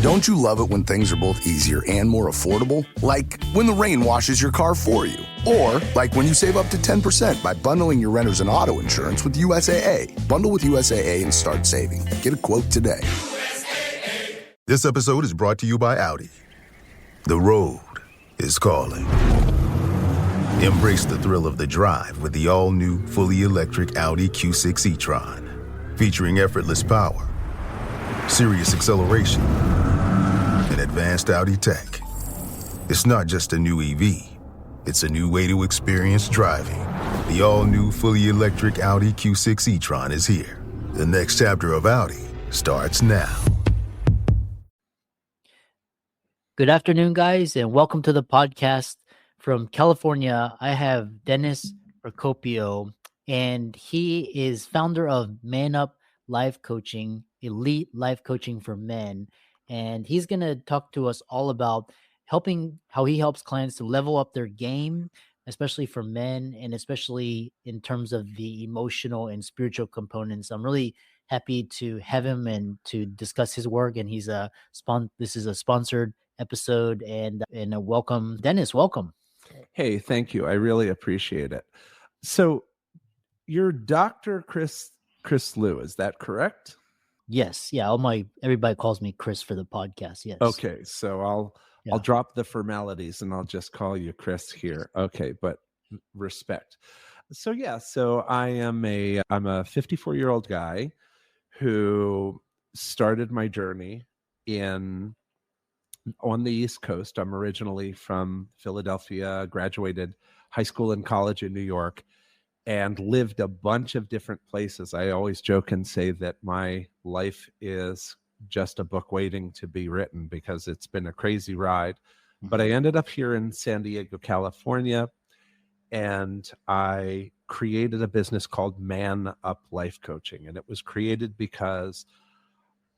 Don't you love it when things are both easier and more affordable? Like when the rain washes your car for you. Or like when you save up to 10% by bundling your renters and auto insurance with USAA. Bundle with USAA and start saving. Get a quote today. This episode is brought to you by Audi. The road is calling. Embrace the thrill of the drive with the all-new, fully electric Audi Q6 e-tron. Featuring effortless power, serious acceleration, and advanced Audi tech. It's not just a new EV. It's a new way to experience driving. The all-new, fully electric Audi Q6 e-tron is here. The next chapter of Audi starts now. Good afternoon, guys, and welcome to the podcast. From California, I have Dennis Procopio, and he is founder of Man Up Life Coaching, elite life coaching for men. And he's going to talk to us all about how he helps clients to level up their game, especially for men, and especially in terms of the emotional and spiritual components. I'm really happy to have him and to discuss his work. And this is a sponsored episode, and a welcome, Dennis. Welcome. Hey, thank you. I really appreciate it. So, you're Dr. Chris Liu, is that correct? Yes. Yeah. Everybody calls me Chris for the podcast. Yes. Okay. So I'll drop the formalities and I'll just call you Chris here. Okay. But respect. So I'm a 54-year-old guy who started my journey on the East Coast. I'm originally from Philadelphia, graduated high school and college in New York, and lived a bunch of different places. I always joke and say that my life is just a book waiting to be written because it's been a crazy ride. But I ended up here in San Diego, California, and I created a business called Man Up Life Coaching. And it was created because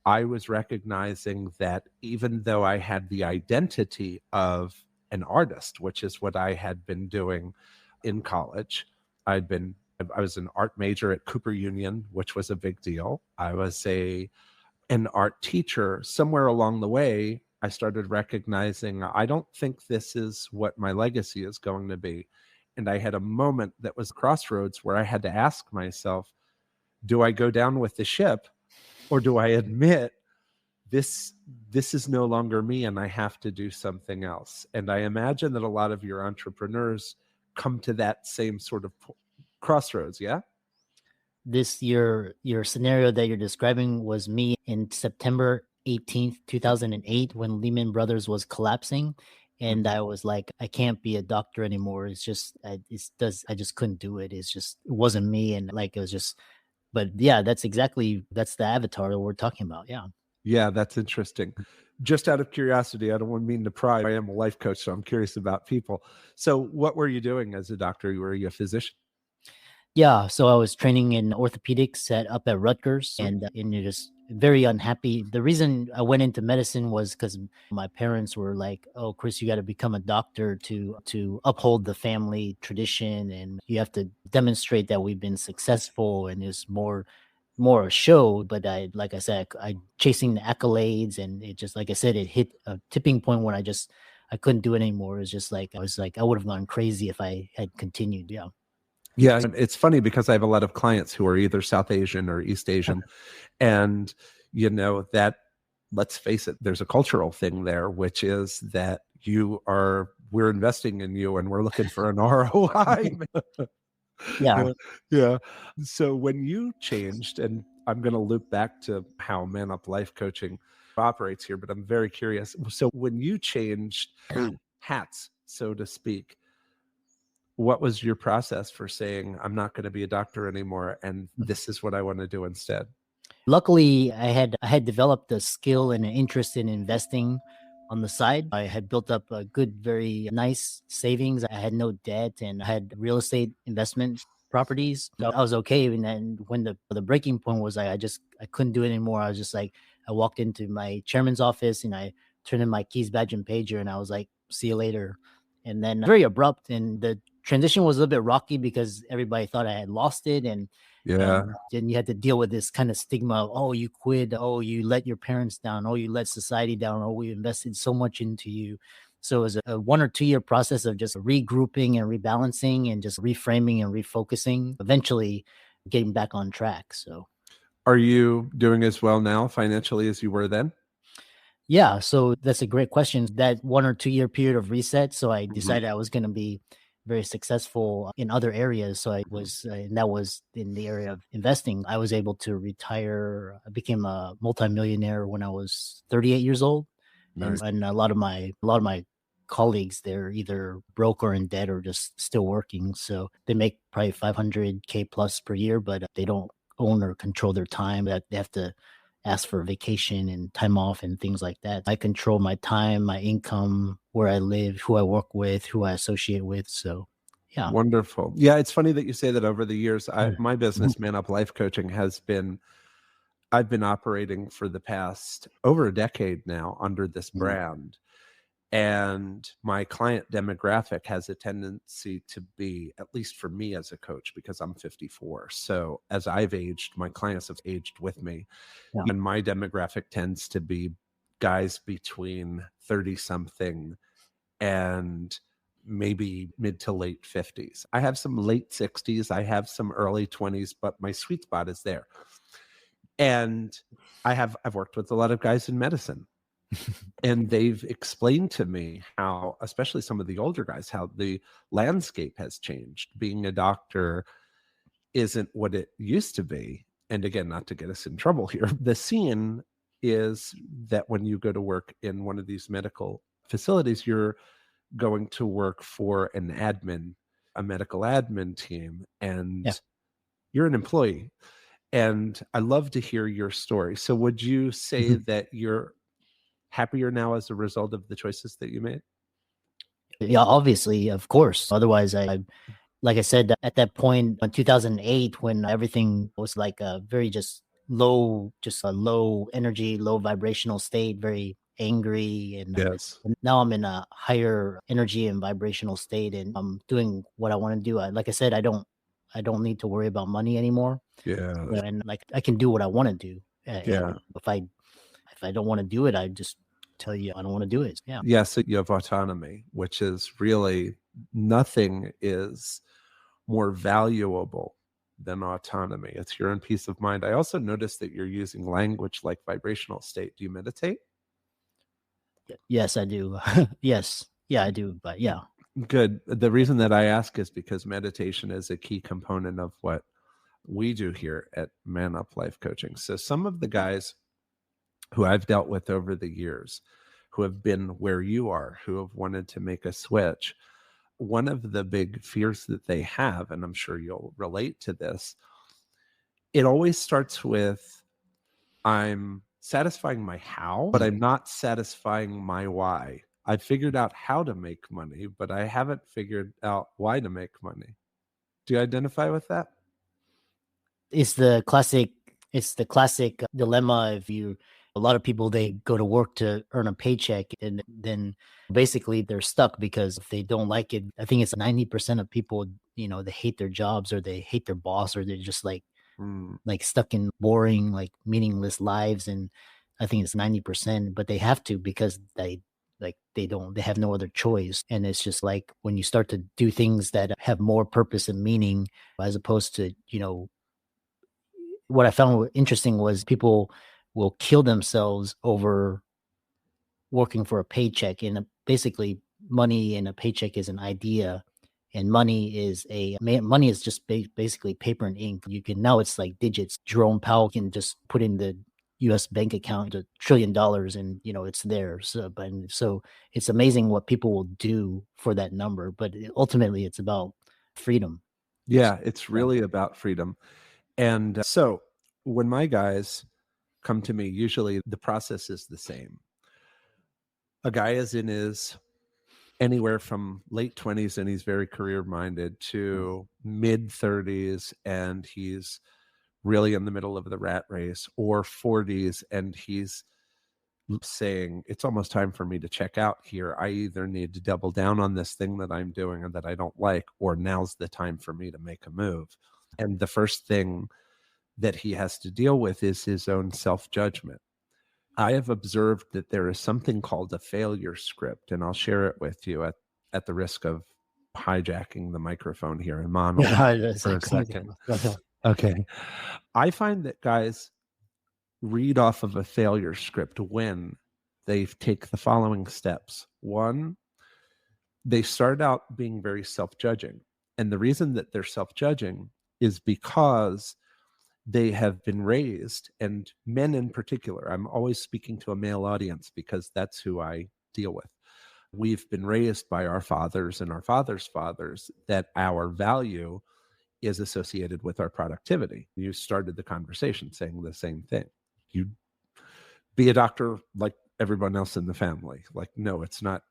I was recognizing that even though I had the identity of an artist, which is what I had been doing in college, I was an art major at Cooper Union, which was a big deal. I was an art teacher. Somewhere along the way, I started recognizing I don't think this is what my legacy is going to be. And I had a moment that was crossroads where I had to ask myself, do I go down with the ship? Or do I admit this is no longer me and I have to do something else? And I imagine that a lot of your entrepreneurs come to that same sort of crossroads, yeah? Your scenario that you're describing was me in September 18th, 2008, when Lehman Brothers was collapsing. And I was like, I can't be a doctor anymore. I just couldn't do it. It wasn't me. And like, it was just, but yeah, that's the avatar that we're talking about. Yeah. Yeah, that's interesting. Just out of curiosity, I don't want to mean to pry. I am a life coach, so I'm curious about people. So what were you doing as a doctor? Were you a physician? Yeah. So I was training in orthopedics up at Rutgers, and you're just very unhappy. The reason I went into medicine was because my parents were like, "Oh, Chris, you got to become a doctor to uphold the family tradition, and you have to demonstrate that we've been successful." And it's more a show. But I chasing the accolades, and it just, like I said, it hit a tipping point when I couldn't do it anymore. It's just like I would have gone crazy if I had continued. Yeah. Yeah, it's funny because I have a lot of clients who are either South Asian or East Asian. And, that, let's face it, there's a cultural thing there, which is that we're investing in you and we're looking for an ROI. Yeah. Yeah. So when you changed, and I'm going to loop back to how Man Up Life Coaching operates here, but I'm very curious. So when you changed hats, so to speak, what was your process for saying, I'm not going to be a doctor anymore, and this is what I want to do instead? Luckily, I had developed a skill and an interest in investing on the side. I had built up a good, very nice savings. I had no debt, and I had real estate investment properties. So I was okay. And then when the breaking point was, I couldn't do it anymore. I was just like, I walked into my chairman's office and I turned in my keys, badge, and pager, and I was like, see you later. And then very abrupt, and the transition was a little bit rocky because everybody thought I had lost it. And Yeah. And you had to deal with this kind of stigma of, oh, you quit, oh, you let your parents down, oh, you let society down, oh, we invested so much into you. So it was a 1 or 2 year process of just regrouping and rebalancing and just reframing and refocusing, eventually getting back on track. So Are you doing as well now financially as you were then? yeah, so that's a great question. That 1 or 2 year period of reset. So I decided I was going to be very successful in other areas. So I was, and that was in the area of investing. I was able to retire. I became a multimillionaire when I was 38 years old. Nice. And a lot of my colleagues, they're either broke or in debt or just still working. So they make probably 500K plus per year, but they don't own or control their time. That they have to ask for vacation and time off and things like that. I control my time, my income, where I live, who I work with, who I associate with. So, yeah. Wonderful. Yeah, it's funny that you say that. Over the years, my business, Man Up Life Coaching, I've been operating for the past over a decade now under this brand. And my client demographic has a tendency to be, at least for me as a coach, because I'm 54. So as I've aged, my clients have aged with me. Yeah. And my demographic tends to be guys between 30 something and maybe mid to late 50s. I have some late 60s. I have some early 20s, but my sweet spot is there. And I've worked with a lot of guys in medicine. And they've explained to me how, especially some of the older guys, how the landscape has changed. Being a doctor isn't what it used to be. And again, not to get us in trouble here, the scene is that when you go to work in one of these medical facilities, you're going to work for a medical admin team, and you're an employee. And I love to hear your story. So would you say that you're happier now as a result of the choices that you made? Yeah, obviously, of course. Otherwise, like I said, at that point in 2008, when everything was like a very just a low energy, low vibrational state, very angry. And Yes. now I'm in a higher energy and vibrational state, and I'm doing what I want to do. Like I said, I don't need to worry about money anymore. Yeah. And like I can do what I want to do. Yeah. And if I don't want to do it, I just tell you I don't want to do it. Yeah. Yeah. So you have autonomy, which is really, nothing is more valuable than autonomy. It's your own peace of mind. I also noticed that you're using language like vibrational state. Do you meditate? Yes, I do. Yes. Yeah, I do. But yeah. Good. The reason that I ask is because meditation is a key component of what we do here at Man Up Life Coaching. So some of the guys who I've dealt with over the years, who have been where you are, who have wanted to make a switch, one of the big fears that they have, and I'm sure you'll relate to this, it always starts with, I'm satisfying my how, but I'm not satisfying my why. I've figured out how to make money, but I haven't figured out why to make money. Do you identify with that? It's the classic dilemma. A lot of people, they go to work to earn a paycheck, and then basically they're stuck because if they don't like it, I think it's 90% of people, they hate their jobs, or they hate their boss, or they're just like stuck in boring, like meaningless lives. And I think it's 90%, but they have to, because they have no other choice. And it's just like when you start to do things that have more purpose and meaning, as opposed to, what I found interesting was people will kill themselves over working for a paycheck. And basically, money and a paycheck is an idea, and money is just basically paper and ink. Now it's like digits. Jerome Powell can just put in the U.S. bank account $1 trillion, and it's there. So it's amazing what people will do for that number. But ultimately, it's about freedom. Yeah, it's really about freedom. And so when my guys come to me, usually the process is the same. A guy is in his anywhere from late 20s and he's very career minded, to mid 30s and he's really in the middle of the rat race, or 40s and he's saying, it's almost time for me to check out here. I either need to double down on this thing that I'm doing and that I don't like, or now's the time for me to make a move. And the first thing that he has to deal with is his own self-judgment. I have observed that there is something called a failure script, and I'll share it with you at the risk of hijacking the microphone here and monologue for a second. Okay. I find that guys read off of a failure script when they take the following steps. One, they start out being very self-judging. And the reason that they're self-judging is because they have been raised, and men in particular, I'm always speaking to a male audience because that's who I deal with. We've been raised by our fathers and our fathers' fathers that our value is associated with our productivity. You started the conversation saying the same thing. You be a doctor like everyone else in the family. Like, no, it's not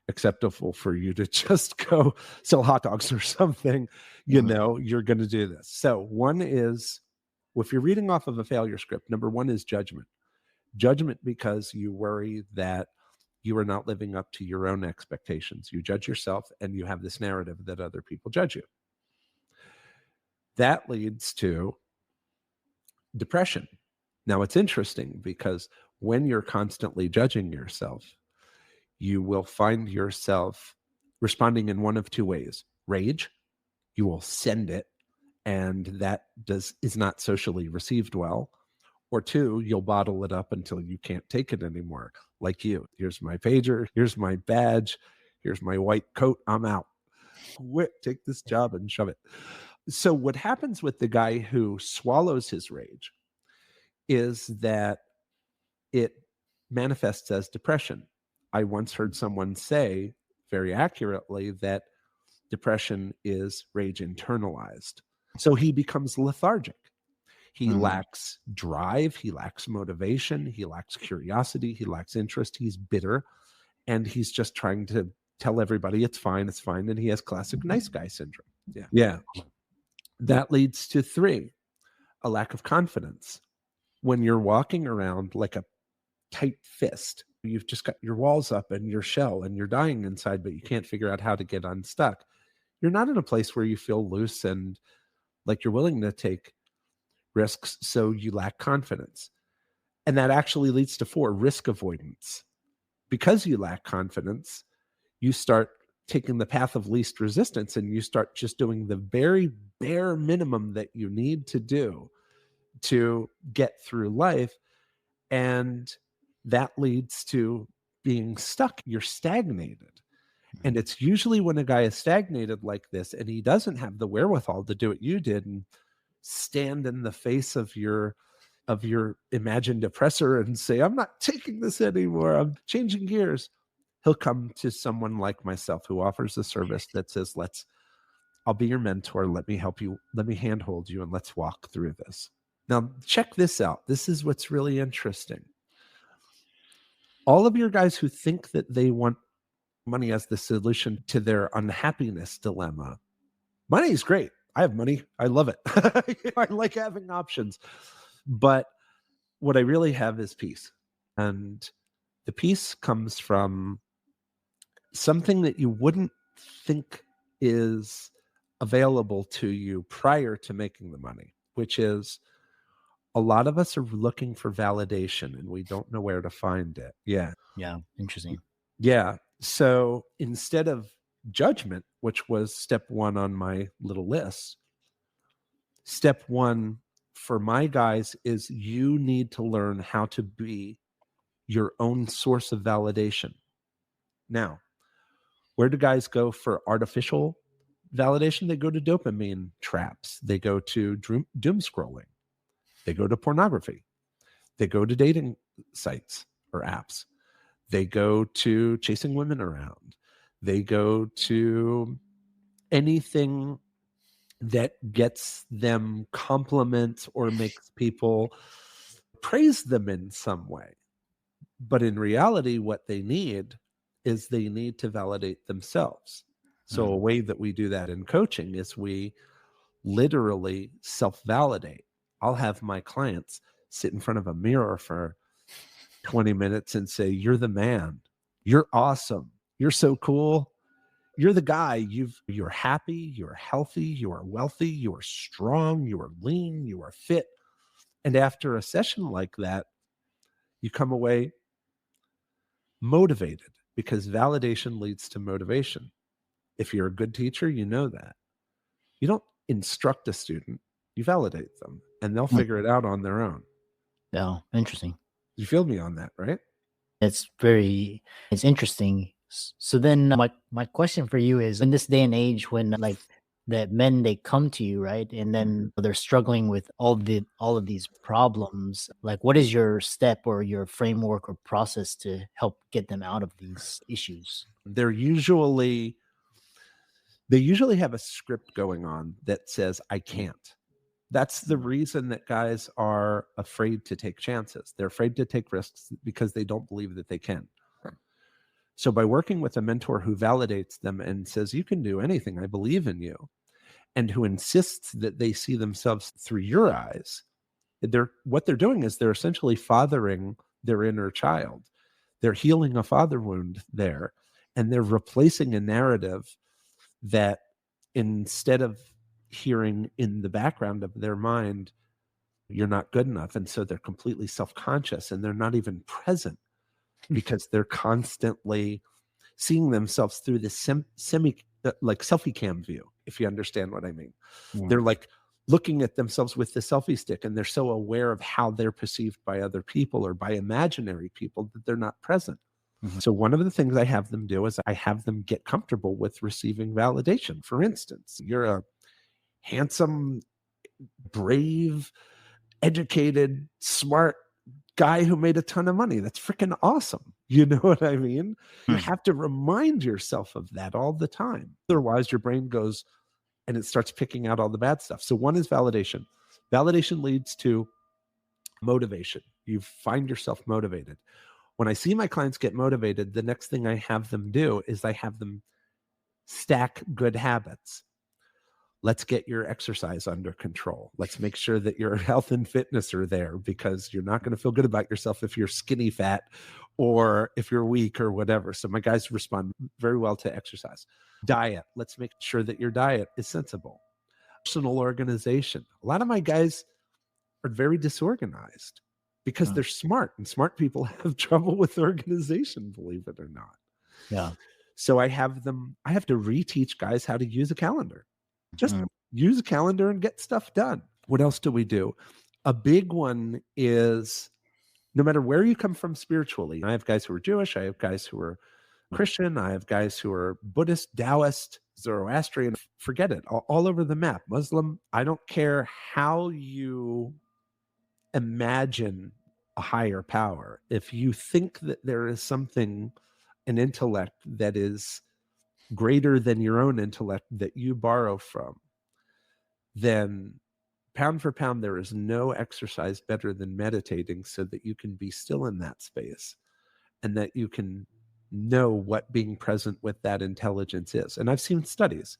acceptable for you to just go sell hot dogs or something. You know, you're going to do this. So one is, if you're reading off of a failure script, number one is judgment. Judgment because you worry that you are not living up to your own expectations. You judge yourself and you have this narrative that other people judge you. That leads to depression. Now, it's interesting because when you're constantly judging yourself, you will find yourself responding in one of two ways. Rage, you will send it, and that is not socially received well. Or two, you'll bottle it up until you can't take it anymore. Like you. Here's my pager. Here's my badge. Here's my white coat. I'm out. Quit. Take this job and shove it. So what happens with the guy who swallows his rage is that it manifests as depression. I once heard someone say very accurately that depression is rage internalized. So he becomes lethargic. He lacks drive. He lacks motivation. He lacks curiosity. He lacks interest. He's bitter. And he's just trying to tell everybody it's fine. It's fine. And he has classic nice guy syndrome. Yeah. That leads to three, a lack of confidence. When you're walking around like a tight fist, you've just got your walls up and your shell and you're dying inside, but you can't figure out how to get unstuck. You're not in a place where you feel loose and like you're willing to take risks, so you lack confidence. And that actually leads to four, risk avoidance. Because you lack confidence, you start taking the path of least resistance and you start just doing the very bare minimum that you need to do to get through life. And that leads to being stuck. You're stagnated. And it's usually when a guy is stagnated like this and he doesn't have the wherewithal to do what you did and stand in the face of your imagined oppressor and say, I'm not taking this anymore. I'm changing gears. He'll come to someone like myself who offers a service that says, I'll be your mentor. Let me help you. Let me handhold you and let's walk through this. Now, check this out. This is what's really interesting. All of your guys who think that they want money as the solution to their unhappiness dilemma, money is great. I have money. I love it. I like having options. But what I really have is peace. And the peace comes from something that you wouldn't think is available to you prior to making the money, which is a lot of us are looking for validation and we don't know where to find it. Yeah. Interesting. Yeah. So instead of judgment, which was step one on my little list, step one for my guys is you need to learn how to be your own source of validation. Now, where do guys go for artificial validation? They go to dopamine traps. They go to doom scrolling. They go to pornography. They go to dating sites or apps. They go to chasing women around. They go to anything that gets them compliments or makes people praise them in some way. But in reality, what they need is they need to validate themselves. So a way that we do that in coaching is we literally self-validate. I'll have my clients sit in front of a mirror for 20 minutes and say, you're the man. You're awesome. You're so cool. You're the guy. You're happy, you're healthy, you are wealthy, you are strong, you are lean, you are fit. And after a session like that, you come away motivated, because validation leads to motivation. If you're a good teacher, you know that. You don't instruct a student, you validate them, and they'll figure it out on their own. Yeah, interesting. You feel me on that, right? It's interesting. So then my question for you is, in this day and age when like that men, they come to you, right? And then they're struggling with all of these problems. Like, what is your step or your framework or process to help get them out of these issues? They usually have a script going on that says, I can't. That's the reason that guys are afraid to take chances. They're afraid to take risks because they don't believe that they can. So by working with a mentor who validates them and says, you can do anything, I believe in you, and who insists that they see themselves through your eyes, what they're doing is they're essentially fathering their inner child. They're healing a father wound there, and they're replacing a narrative that, instead of hearing in the background of their mind, you're not good enough. And so they're completely self-conscious, and they're not even present because they're constantly seeing themselves through this like selfie cam view, if you understand what I mean. Yeah. They're like looking at themselves with the selfie stick, and they're so aware of how they're perceived by other people or by imaginary people that they're not present. Mm-hmm. So one of the things I have them do is I have them get comfortable with receiving validation. For instance, you're a handsome, brave, educated, smart guy who made a ton of money. That's freaking awesome. You know what I mean? You have to remind yourself of that all the time. Otherwise, your brain goes and it starts picking out all the bad stuff. So one is validation. Validation leads to motivation. You find yourself motivated. When I see my clients get motivated, the next thing I have them do is I have them stack good habits. Let's get your exercise under control. Let's make sure that your health and fitness are there, because you're not going to feel good about yourself if you're skinny fat or if you're weak or whatever. So my guys respond very well to exercise. Diet. Let's make sure that your diet is sensible. Personal organization. A lot of my guys are very disorganized because they're smart, and smart people have trouble with organization, believe it or not. Yeah. So I have to reteach guys how to use a calendar. Just use a calendar and get stuff done. What else do we do? A big one is, no matter where you come from spiritually, I have guys who are Jewish, I have guys who are Christian, I have guys who are Buddhist, Taoist, Zoroastrian, forget it, all over the map. Muslim, I don't care how you imagine a higher power. If you think that there is something, an intellect that is greater than your own intellect that you borrow from, then pound for pound, there is no exercise better than meditating, so that you can be still in that space and that you can know what being present with that intelligence is. And I've seen studies.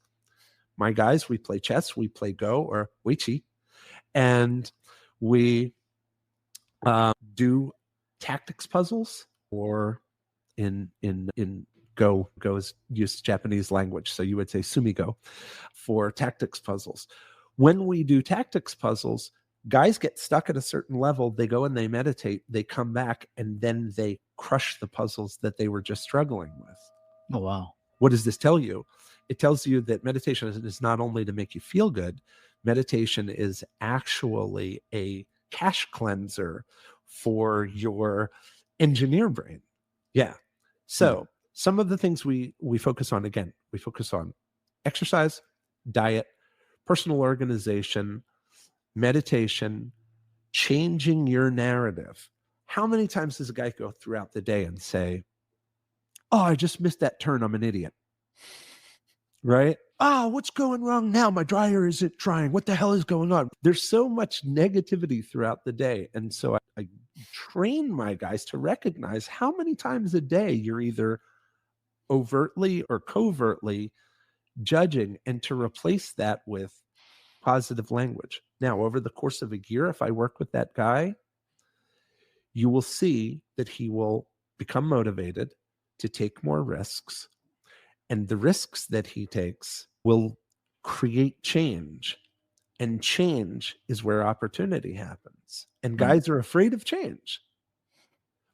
My guys, we play chess, we play Go or Weiqi, and we do tactics puzzles, or in Go is used Japanese language, so you would say sumigo for tactics puzzles. When we do tactics puzzles, guys get stuck at a certain level, they go and they meditate, they come back, and then they crush the puzzles that they were just struggling with. Oh, wow. What does this tell you? It tells you that meditation is not only to make you feel good, meditation is actually a cache cleanser for your engineer brain. Yeah. So some of the things we focus on, again, we focus on exercise, diet, personal organization, meditation, changing your narrative. How many times does a guy go throughout the day and say, oh, I just missed that turn, I'm an idiot? Right? Oh, what's going wrong now? My dryer isn't drying. What the hell is going on? There's so much negativity throughout the day. And so I train my guys to recognize how many times a day you're either overtly or covertly judging, and to replace that with positive language. Now, over the course of a year, if I work with that guy, you will see that he will become motivated to take more risks, And the risks that he takes will create change. And change is where opportunity happens. And guys are afraid of change,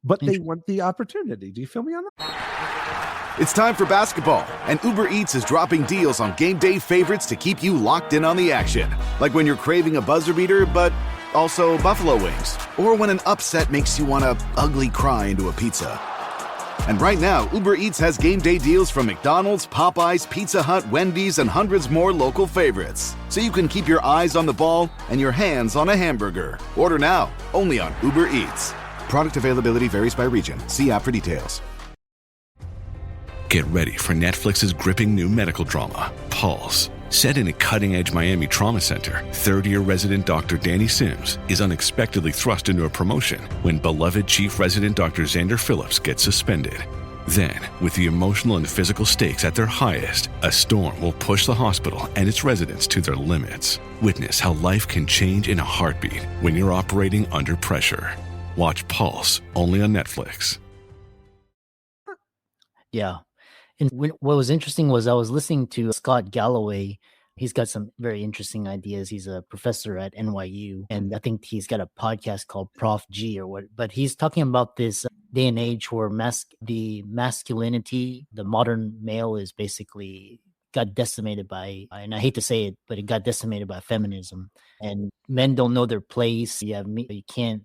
but they want the opportunity. Do you feel me on that? It's time for basketball, and Uber Eats is dropping deals on game day favorites to keep you locked in on the action. Like when you're craving a buzzer beater, but also buffalo wings. Or when an upset makes you want to ugly cry into a pizza. And right now, Uber Eats has game day deals from McDonald's, Popeyes, Pizza Hut, Wendy's, and hundreds more local favorites. So you can keep your eyes on the ball and your hands on a hamburger. Order now, only on Uber Eats. Product availability varies by region. See app for details. Get ready for Netflix's gripping new medical drama, Pulse. Set in a cutting-edge Miami trauma center, third-year resident Dr. Danny Sims is unexpectedly thrust into a promotion when beloved chief resident Dr. Xander Phillips gets suspended. Then, with the emotional and physical stakes at their highest, a storm will push the hospital and its residents to their limits. Witness how life can change in a heartbeat when you're operating under pressure. Watch Pulse, only on Netflix. Yeah. And what was interesting was I was listening to Scott Galloway. He's got some very interesting ideas. He's a professor at NYU, and I think he's got a podcast called Prof G or what. But he's talking about this day and age where the masculinity, the modern male, is basically got decimated by, and I hate to say it, but it got decimated by feminism. And men don't know their place. You can't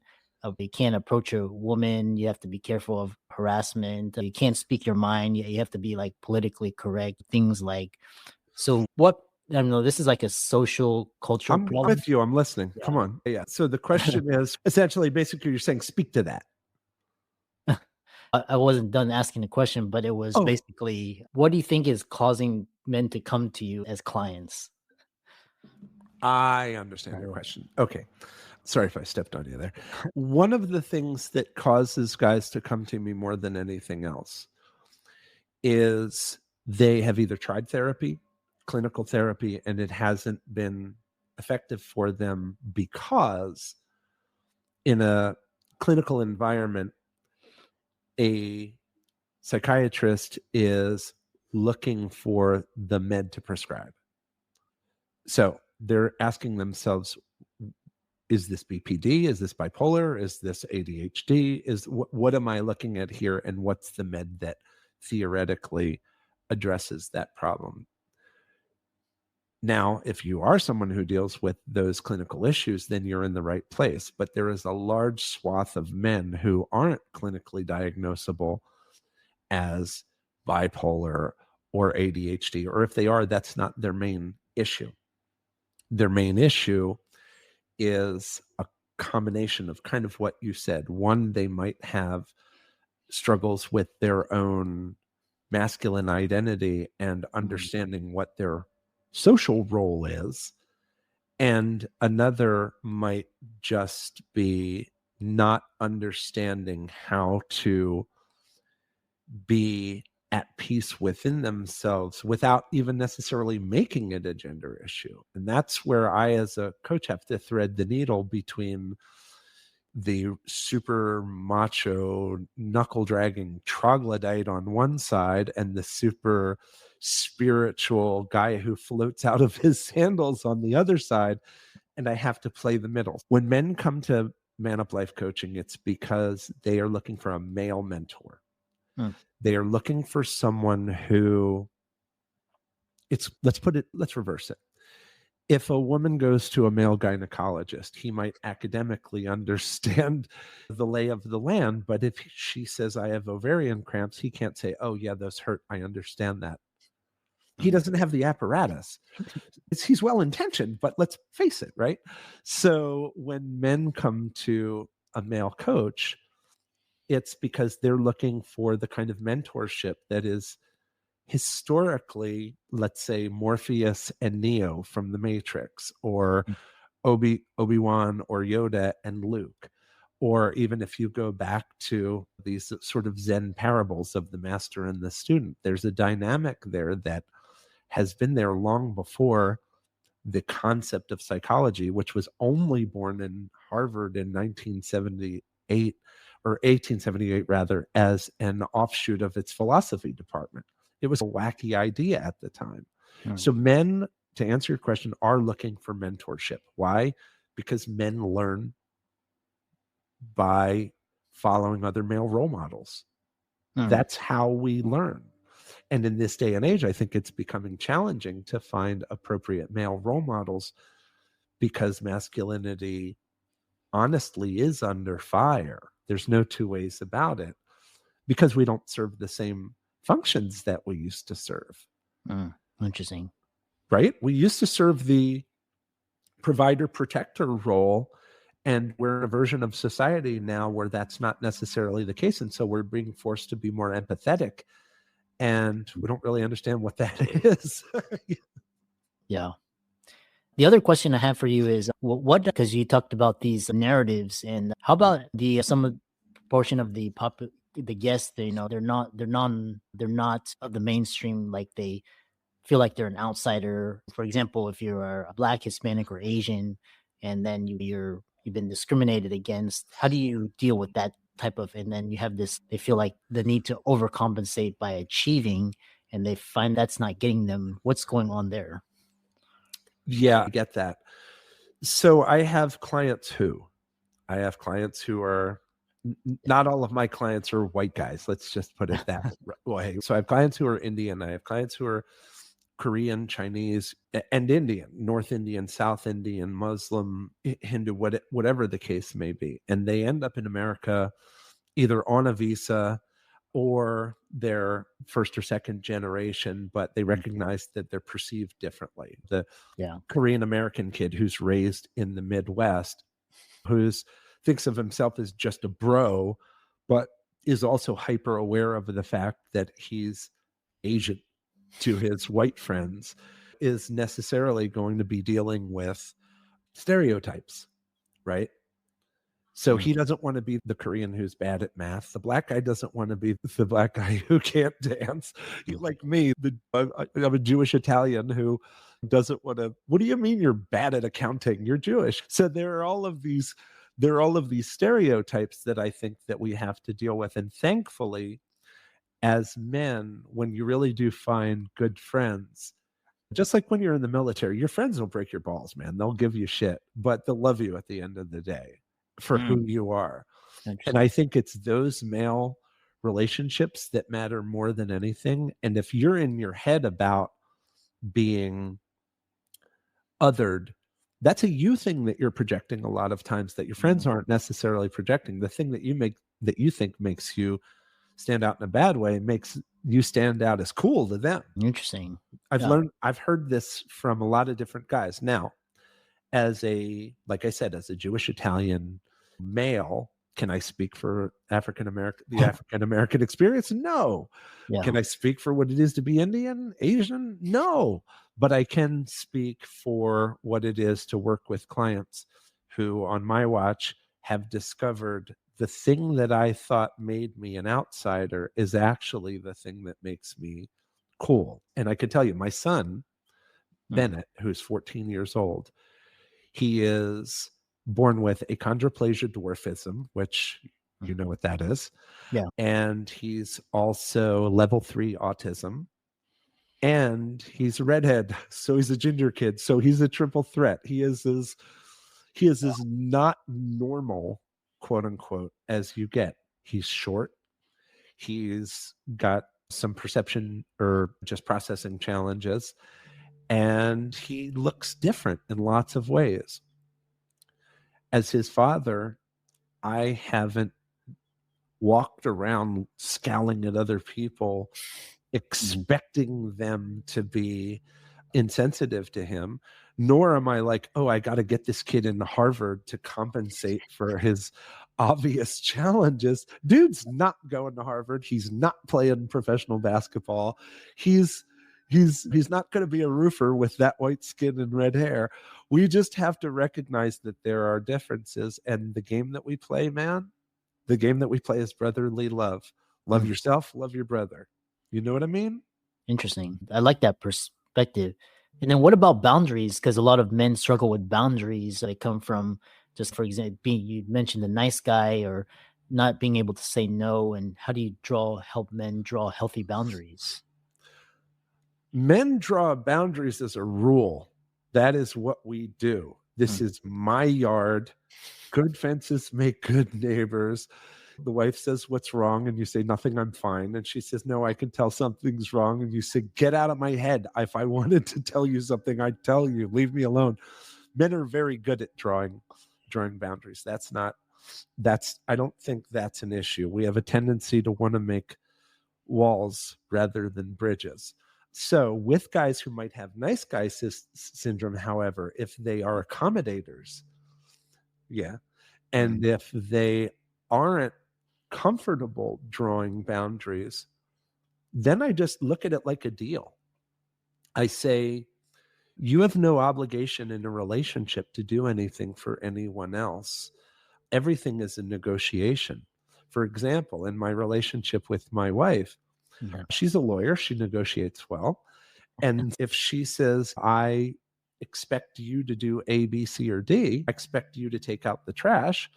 approach a woman. You have to be careful of harassment. You can't speak your mind. You have to be like politically correct. Things like, so what, I don't know, this is like a social cultural I'm problem. with you. I'm listening. Yeah. Come on. Yeah. So the question is essentially, basically, you're saying speak to that. I wasn't done asking the question, but it was basically, what do you think is causing men to come to you as clients? I understand your question. Okay. Sorry if I stepped on you there. One of the things that causes guys to come to me more than anything else is they have either tried therapy, clinical therapy, and it hasn't been effective for them because in a clinical environment, a psychiatrist is looking for the med to prescribe. So they're asking themselves, is this BPD? Is this bipolar? Is this ADHD? What am I looking at here? And what's the med that theoretically addresses that problem? Now, if you are someone who deals with those clinical issues, then you're in the right place. But there is a large swath of men who aren't clinically diagnosable as bipolar or ADHD, or if they are, that's not their main issue. Their main issue is a combination of kind of what you said. One, they might have struggles with their own masculine identity and understanding what their social role is. And another might just be not understanding how to be at peace within themselves without even necessarily making it a gender issue. And that's where I, as a coach, have to thread the needle between the super macho, knuckle-dragging troglodyte on one side and the super spiritual guy who floats out of his sandals on the other side. And I have to play the middle. When men come to Man Up Life coaching, it's because they are looking for a male mentor. They are looking for someone who let's reverse it. If a woman goes to a male gynecologist, he might academically understand the lay of the land. But if she says, I have ovarian cramps, he can't say, oh yeah, those hurt. I understand that. He doesn't have the apparatus. He's well-intentioned, but let's face it, right? So when men come to a male coach, it's because they're looking for the kind of mentorship that is historically, let's say, Morpheus and Neo from the Matrix, or Obi-Wan or Yoda and Luke. Or even if you go back to these sort of Zen parables of the master and the student, there's a dynamic there that has been there long before the concept of psychology, which was only born in Harvard in 1978, or 1878 rather, as an offshoot of its philosophy department. It was a wacky idea at the time. Hmm. So men, to answer your question, are looking for mentorship. Why? Because men learn by following other male role models. Hmm. That's how we learn. And in this day and age, I think it's becoming challenging to find appropriate male role models because masculinity honestly is under fire. There's no two ways about it because we don't serve the same functions that we used to serve. Interesting. Right? We used to serve the provider protector role, and we're in a version of society now where that's not necessarily the case. And so we're being forced to be more empathetic, and we don't really understand what that is. Yeah. The other question I have for you is what, because you talked about these narratives, and how about the some portion of the guests, they're not of the mainstream, like they feel like they're an outsider. For example, if you're a Black, Hispanic, or Asian, and then you've been discriminated against, how do you deal with that type of, and then you have this, they feel like the need to overcompensate by achieving, and they find that's not getting them. What's going on there? Yeah, I get that. So I have clients who are, not all of my clients are white guys. Let's just put it that way. So I have clients who are Indian. I have clients who are Korean, Chinese, and Indian, North Indian, South Indian, Muslim, Hindu, whatever the case may be. And they end up in America either on a visa or they're first or second generation, but they recognize that they're perceived differently. The Korean American kid who's raised in the Midwest, thinks of himself as just a bro, but is also hyper aware of the fact that he's Asian to his white friends, is necessarily going to be dealing with stereotypes, right? So he doesn't want to be the Korean who's bad at math. The Black guy doesn't want to be the Black guy who can't dance. Like me, I'm a Jewish Italian who doesn't want to. What do you mean you're bad at accounting? You're Jewish. So there are all of these stereotypes that I think that we have to deal with. And thankfully, as men, when you really do find good friends, just like when you're in the military, your friends will break your balls, man. They'll give you shit, but they'll love you at the end of the day for who you are. And I think it's those male relationships that matter more than anything. And if you're in your head about being othered, that's a you thing that you're projecting a lot of times that your friends aren't necessarily projecting. The thing that you think makes you stand out in a bad way makes you stand out as cool to them. Interesting. I've heard this from a lot of different guys. Now, like I said, as a Jewish Italian male, can I speak for the African American experience? No. Yeah. Can I speak for what it is to be Indian, Asian? No. But I can speak for what it is to work with clients who, on my watch, have discovered the thing that I thought made me an outsider is actually the thing that makes me cool. And I can tell you, my son, Bennett, who's 14 years old, he is born with achondroplasia dwarfism, which you know what that is. Yeah. And he's also level 3 autism. And he's a redhead. So he's a ginger kid. So he's a triple threat. He is as not normal, quote unquote, as you get. He's short. He's got some perception or just processing challenges. And he looks different in lots of ways. As his father, I haven't walked around scowling at other people, expecting them to be insensitive to him, nor am I like, oh, I got to get this kid into Harvard to compensate for his obvious challenges. Dude's not going to Harvard. He's not playing professional basketball. He's not going to be a roofer with that white skin and red hair. We just have to recognize that there are differences. And the game that we play, man, the game that we play is brotherly love. Love yourself, love your brother. You know what I mean? Interesting. I like that perspective. And then what about boundaries? Because a lot of men struggle with boundaries. They come from, just for example, you mentioned the nice guy or not being able to say no. And how do you help men draw healthy boundaries? Men draw boundaries as a rule. That is what we do. This is my yard. Good fences make good neighbors. The wife says, what's wrong? And you say, nothing, I'm fine. And she says, no, I can tell something's wrong. And you say, get out of my head. If I wanted to tell you something, I'd tell you. Leave me alone. Men are very good at drawing boundaries. I don't think that's an issue. We have a tendency to want to make walls rather than bridges. So with guys who might have nice guy syndrome, however, if they are accommodators, and if they aren't comfortable drawing boundaries, then I just look at it like a deal. I say, you have no obligation in a relationship to do anything for anyone else. Everything is a negotiation. For example, in my relationship with my wife, she's a lawyer. She negotiates well. And if she says, I expect you to do A, B, C, or D, I expect you to take out the trash,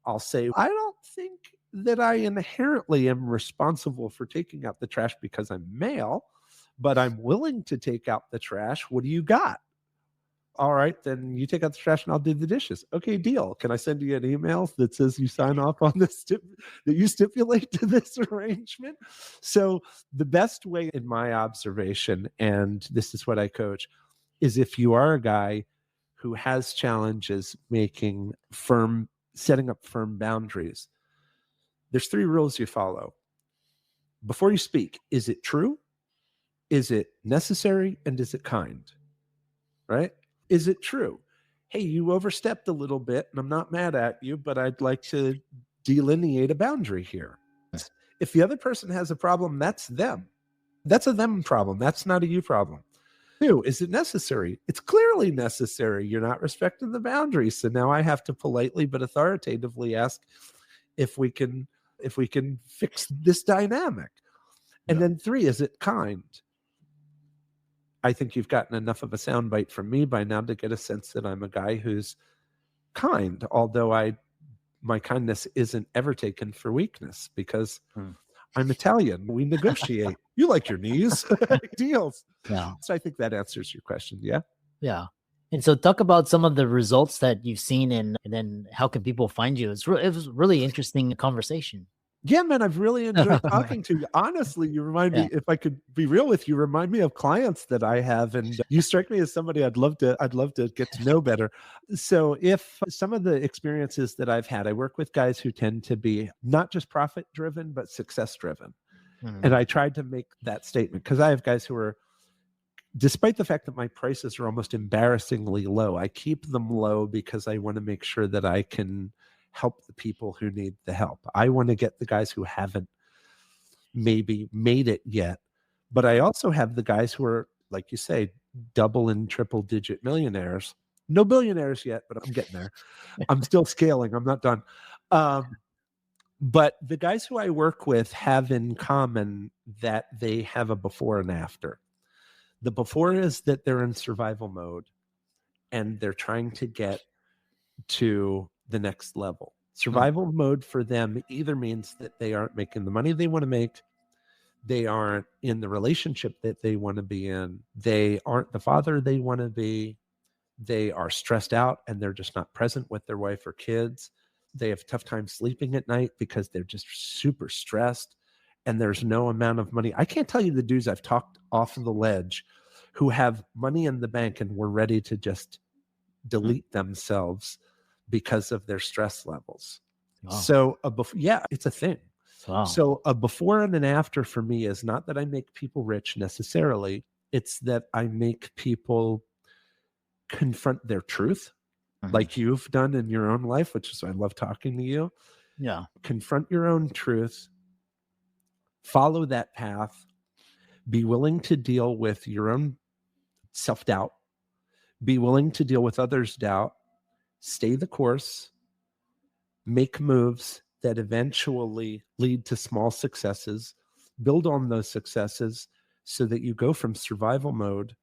I'll say, I don't think that I inherently am responsible for taking out the trash because I'm male, but I'm willing to take out the trash. What do you got? All right, then you take out the trash and I'll do the dishes. Okay, deal. Can I send you an email that says you sign off on this, that you stipulate to this arrangement? So the best way, in my observation, and this is what I coach, is if you are a guy who has challenges setting up firm boundaries, there's 3 rules you follow. Before you speak, is it true? Is it necessary? And is it kind? Right? Is it true? Hey, you overstepped a little bit and I'm not mad at you, but I'd like to delineate a boundary here. If the other person has a problem, that's them. That's a them problem. That's not a you problem. 2, is it necessary? It's clearly necessary. You're not respecting the boundaries. So now I have to politely but authoritatively ask if we can fix this dynamic. And then 3, is it kind? I think you've gotten enough of a soundbite from me by now to get a sense that I'm a guy who's kind, although my kindness isn't ever taken for weakness because I'm Italian. We negotiate. You like your knees. Deals. Yeah. So I think that answers your question. Yeah. Yeah. And so talk about some of the results that you've seen and then how can people find you? It was really interesting conversation. Yeah, man, I've really enjoyed talking to you. Honestly, you remind me, if I could be real with you, remind me of clients that I have. And you strike me as somebody I'd love to get to know better. So if some of the experiences that I've had, I work with guys who tend to be not just profit driven, but success driven. And I tried to make that statement because I have guys who are, despite the fact that my prices are almost embarrassingly low, I keep them low because I want to make sure that I can help the people who need the help. I want to get the guys who haven't maybe made it yet, but I also have the guys who are, like you say, double and triple digit millionaires. No billionaires yet, but I'm getting there. I'm still scaling. I'm not done. But the guys who I work with have in common that they have a before and after. The before is that they're in survival mode and they're trying to get to the next level. Survival mode for them either means that they aren't making the money they want to make, they aren't in the relationship that they want to be in, they aren't the father they want to be, they are stressed out and they're just not present with their wife or kids, they have a tough time sleeping at night because they're just super stressed and there's no amount of money. I can't tell you the dudes I've talked off of the ledge who have money in the bank and were ready to just delete themselves because of their stress levels. Wow. So it's a thing. Wow. So a before and an after for me is not that I make people rich necessarily. It's that I make people confront their truth, like you've done in your own life, which is why I love talking to you. Yeah. Confront your own truth, follow that path, be willing to deal with your own self-doubt, be willing to deal with others' doubt, stay the course, make moves that eventually lead to small successes, build on those successes so that you go from survival mode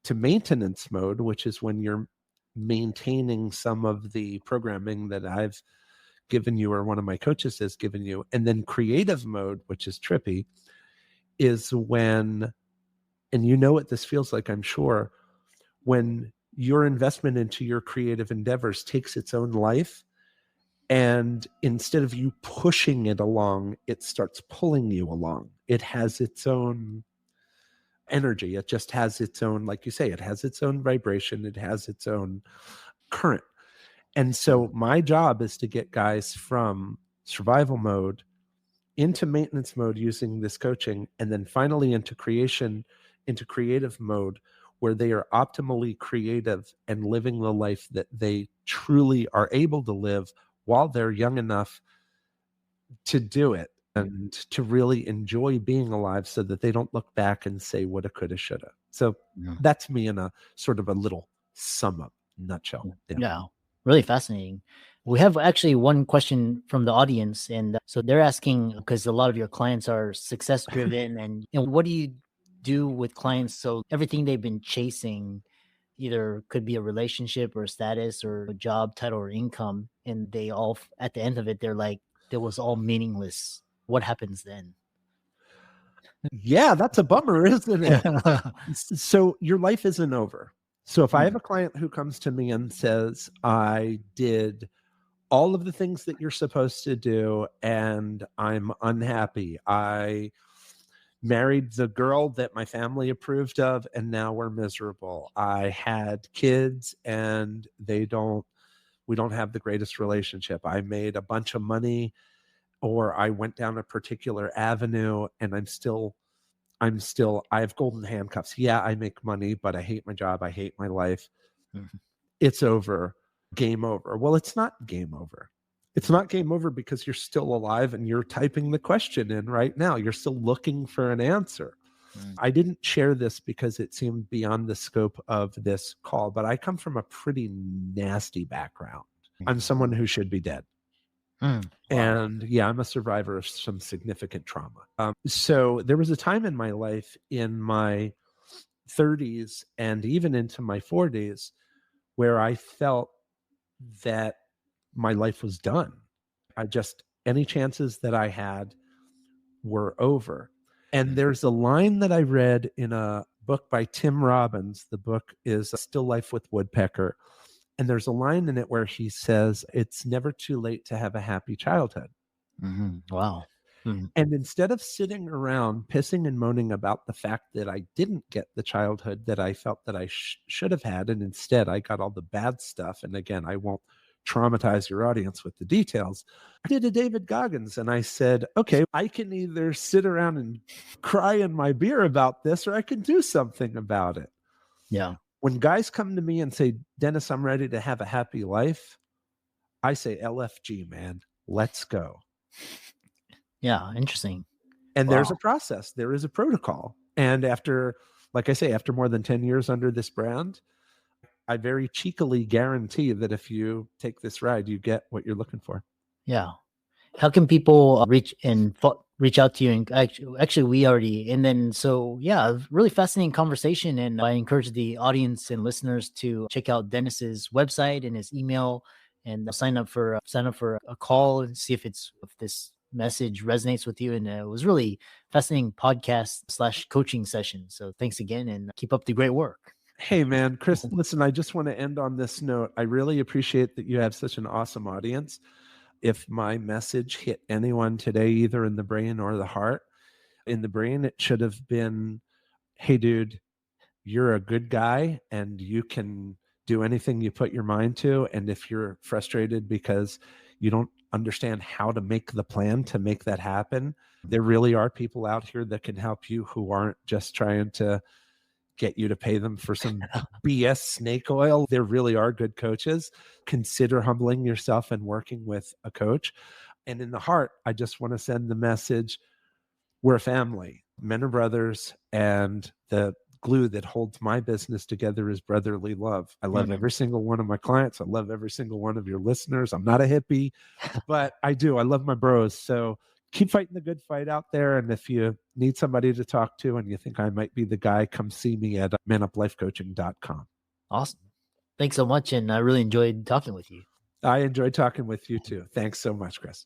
to maintenance mode, which is when you're maintaining some of the programming that I've given you or one of my coaches has given you. And then creative mode, which is trippy, is when And you know what this feels like, I'm sure, when your investment into your creative endeavors takes its own life, and instead of you pushing it along, it starts pulling you along. It has its own energy. It just has its own, like you say, it has its own vibration. It has its own current. And so my job is to get guys from survival mode into maintenance mode using this coaching, and then finally into creative mode, where they are optimally creative and living the life that they truly are able to live while they're young enough to do it and to really enjoy being alive, so that they don't look back and say woulda, coulda, shoulda. So that's me in a sort of a little sum up nutshell. Yeah, really fascinating. We have actually one question from the audience, and so they're asking, because a lot of your clients are success driven, and what do you do with clients so everything they've been chasing either could be a relationship or a status or a job title or income, and they all at the end of it they're like, it was all meaningless. What happens then? Yeah, that's a bummer, isn't it? So your life isn't over. So if I have a client who comes to me and says, I did all of the things that you're supposed to do and I'm unhappy. I married the girl that my family approved of and now we're miserable. I had kids and we don't have the greatest relationship. I made a bunch of money, or I went down a particular avenue and I have golden handcuffs. Yeah, I make money, but I hate my job. I hate my life. It's over. Game over. Well, it's not game over. It's not game over because you're still alive and you're typing the question in right now. You're still looking for an answer. I didn't share this because it seemed beyond the scope of this call, but I come from a pretty nasty background. I'm someone who should be dead. Wow. And yeah, I'm a survivor of some significant trauma. So there was a time in my life in my 30s and even into my 40s where I felt that my life was done. Any chances that I had were over. And there's a line that I read in a book by Tim Robbins. The book is Still Life with Woodpecker. And there's a line in it where he says, it's never too late to have a happy childhood. Wow. And instead of sitting around pissing and moaning about the fact that I didn't get the childhood that I felt that I should have had, and instead I got all the bad stuff, and again, I won't traumatize your audience with the details, I did a David Goggins and I said, okay, I can either sit around and cry in my beer about this, or I can do something about it. Yeah. When guys come to me and say, Dennis, I'm ready to have a happy life, I say, LFG, man, let's go. Yeah, interesting. And there's a process. There is a protocol. And after more than 10 years under this brand, I very cheekily guarantee that if you take this ride, you get what you're looking for. Yeah. How can people reach out to you? And actually we already, and then, so yeah, really fascinating conversation. And I encourage the audience and listeners to check out Dennis's website and his email, and sign up for a call and see if this message resonates with you. And it was really fascinating podcast / coaching session. So thanks again, and keep up the great work. Hey man, Chris, listen, I just want to end on this note. I really appreciate that you have such an awesome audience. If my message hit anyone today, either in the brain or the heart, in the brain, it should have been, hey dude, you're a good guy and you can do anything you put your mind to. And if you're frustrated because you don't understand how to make the plan to make that happen, there really are people out here that can help you who aren't just trying to get you to pay them for some BS snake oil. There really are good coaches. Consider humbling yourself and working with a coach. And in the heart, I just want to send the message, we're a family. Men are brothers, and the glue that holds my business together is brotherly love. I love every single one of my clients. I love every single one of your listeners. I'm not a hippie, but I do. I love my bros. So keep fighting the good fight out there. And if you need somebody to talk to and you think I might be the guy, come see me at manuplifecoaching.com. Awesome. Thanks so much. And I really enjoyed talking with you. I enjoyed talking with you too. Thanks so much, Chris.